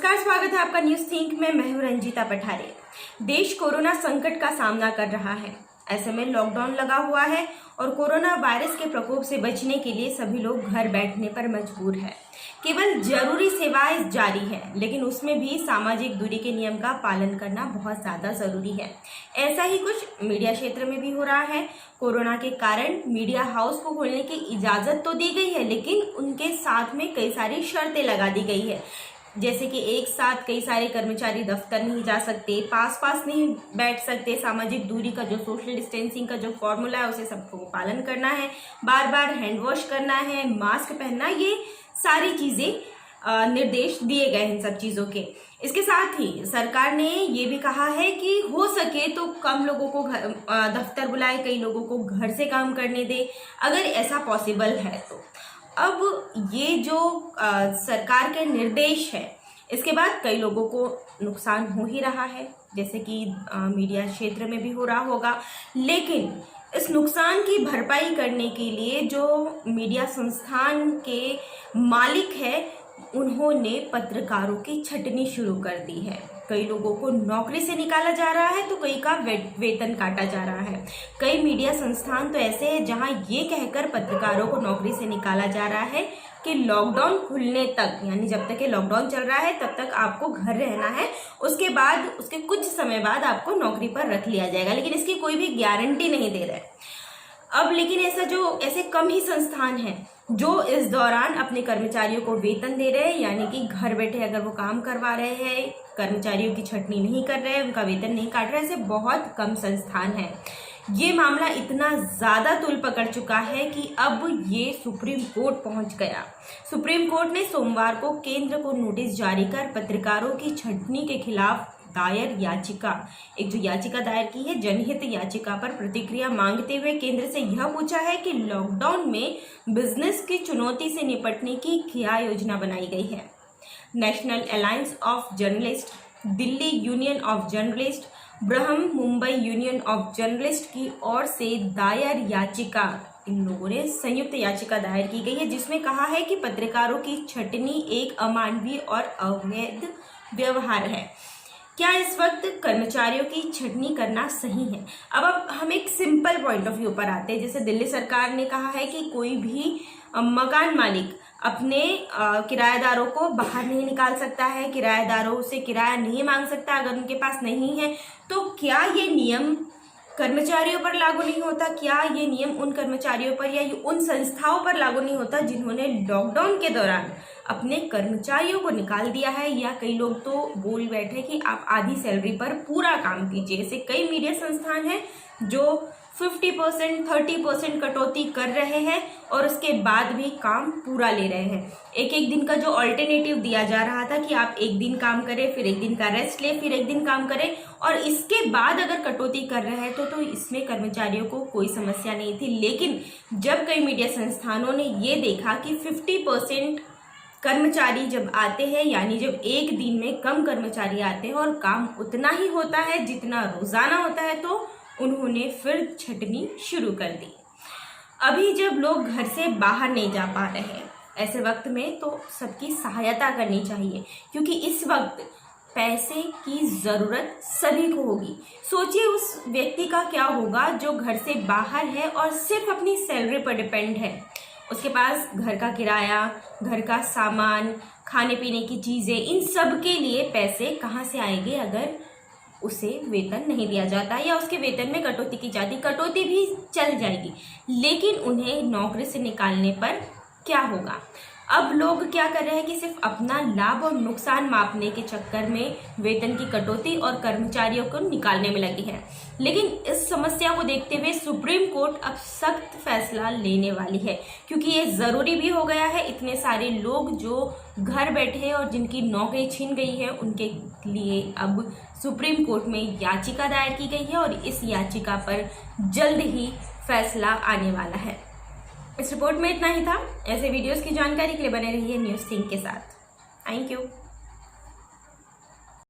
नमस्कार, स्वागत है आपका न्यूज थिंक में। मैं हूं रंजीता पठारे। देश कोरोना संकट का सामना कर रहा है। ऐसे में लॉकडाउन लगा हुआ है और कोरोना वायरस के प्रकोप से बचने के लिए सभी लोग घर बैठने पर मजबूर है। केवल जरूरी सेवाएं जारी है, लेकिन उसमें भी सामाजिक दूरी के नियम का पालन करना बहुत ज्यादा जरूरी है। ऐसा ही कुछ मीडिया क्षेत्र में भी हो रहा है। कोरोना के कारण मीडिया हाउस को खोलने की इजाजत तो दी गई है, लेकिन उनके साथ में कई सारी शर्तें लगा दी गई है, जैसे कि एक साथ कई सारे कर्मचारी दफ्तर नहीं जा सकते, पास नहीं बैठ सकते, सामाजिक दूरी का जो सोशल डिस्टेंसिंग का जो फॉर्मूला है उसे सबको पालन करना है, बार बार हैंड वॉश करना है, मास्क पहनना, ये सारी चीजें निर्देश दिए गए हैं इन सब चीजों के। इसके साथ ही सरकार ने ये भी कहा है कि हो सके तो कम लोगों को दफ्तर बुलाए, कई लोगों को घर से काम करने दे, अगर ऐसा पॉसिबल है तो। अब ये जो सरकार के निर्देश है, इसके बाद कई लोगों को नुकसान हो ही रहा है, जैसे कि मीडिया क्षेत्र में भी हो रहा होगा। लेकिन इस नुकसान की भरपाई करने के लिए जो मीडिया संस्थान के मालिक है, उन्होंने पत्रकारों की छटनी शुरू कर दी है। कई लोगों को नौकरी से निकाला जा रहा है तो कई का वेतन काटा जा रहा है। कई मीडिया संस्थान तो ऐसे हैं जहां ये कहकर पत्रकारों को नौकरी से निकाला जा रहा है कि लॉकडाउन खुलने तक, यानी जब तक ये लॉकडाउन चल रहा है तब तक आपको घर रहना है, उसके बाद उसके कुछ समय बाद आपको नौकरी पर रख लिया जाएगा, लेकिन इसकी कोई भी गारंटी नहीं दे रहे। अब लेकिन ऐसे कम ही संस्थान हैं जो इस दौरान अपने कर्मचारियों को वेतन दे रहे हैं, यानी कि घर बैठे अगर वो काम करवा रहे हैं, कर्मचारियों की छटनी नहीं कर रहे हैं, उनका वेतन नहीं काट रहे हैं। ऐसे बहुत कम संस्थान हैं। ये मामला इतना ज्यादा तूल पकड़ चुका है कि अब ये सुप्रीम कोर्ट पहुंच गया। सुप्रीम कोर्ट ने सोमवार को केंद्र को नोटिस जारी कर पत्रकारों की छटनी के खिलाफ दायर याचिका दायर की है। जनहित याचिका पर प्रतिक्रिया मांगते हुए केंद्र से यह पूछा है कि लॉकडाउन में बिजनेस की चुनौती से निपटने की क्या योजना बनाई गई है। National alliance of journalist, Delhi union of journalist, Brahma Mumbai union of journalist की ओर से दायर याचिका, इन लोगों ने संयुक्त याचिका दायर की गई है, जिसमें कहा है कि पत्रकारों की छटनी एक अमानवीय और अवैध व्यवहार है। क्या इस वक्त कर्मचारियों की छटनी करना सही है? अब हम एक सिंपल पॉइंट ऑफ व्यू पर आते हैं। जैसे दिल्ली सरकार ने कहा है कि कोई भी मकान मालिक अपने किराएदारों को बाहर नहीं निकाल सकता है, किराएदारों से किराया नहीं मांग सकता अगर उनके पास नहीं है। तो क्या ये नियम कर्मचारियों पर लागू नहीं होता? क्या ये नियम उन कर्मचारियों पर या उन संस्थाओं पर लागू नहीं होता जिन्होंने लॉकडाउन के दौरान अपने कर्मचारियों को निकाल दिया है? या कई लोग तो बोल बैठे कि आप आधी सैलरी पर पूरा काम कीजिए। ऐसे कई मीडिया संस्थान हैं जो 50%, 30% कटौती कर रहे हैं और उसके बाद भी काम पूरा ले रहे हैं। एक दिन का जो ऑल्टरनेटिव दिया जा रहा था कि आप एक दिन काम करें, फिर एक दिन का रेस्ट ले, फिर एक दिन काम करें, और इसके बाद अगर कटौती कर रहे हैं तो इसमें कर्मचारियों को कोई समस्या नहीं थी। लेकिन जब कई मीडिया संस्थानों ने ये देखा कि 50% कर्मचारी जब आते हैं, यानी जब एक दिन में कम कर्मचारी आते हैं और काम उतना ही होता है जितना रोजाना होता है, तो उन्होंने फिर छटनी शुरू कर दी। अभी जब लोग घर से बाहर नहीं जा पा रहे हैं, ऐसे वक्त में तो सबकी सहायता करनी चाहिए, क्योंकि इस वक्त पैसे की जरूरत सभी को होगी। सोचिए उस व्यक्ति का क्या होगा जो घर से बाहर है और सिर्फ अपनी सैलरी पर डिपेंड है। उसके पास घर का किराया, घर का सामान, खाने पीने की चीजें, इन सब के लिए पैसे कहाँ से आएंगे अगर उसे वेतन नहीं दिया जाता या उसके वेतन में कटौती की जाती। कटौती भी चल जाएगी, लेकिन उन्हें नौकरी से निकालने पर क्या होगा? अब लोग क्या कर रहे हैं कि सिर्फ अपना लाभ और नुकसान मापने के चक्कर में वेतन की कटौती और कर्मचारियों को निकालने में लगी है। लेकिन इस समस्या को देखते हुए सुप्रीम कोर्ट अब सख्त फैसला लेने वाली है, क्योंकि ये जरूरी भी हो गया है। इतने सारे लोग जो घर बैठे हैं और जिनकी नौकरी छिन गई है, उनके लिए अब सुप्रीम कोर्ट में याचिका दायर की गई है और इस याचिका पर जल्द ही फैसला आने वाला है। इस रिपोर्ट में इतना ही था। ऐसे वीडियोस की जानकारी के लिए बने रहिए न्यूज थिंक के साथ। Thank you.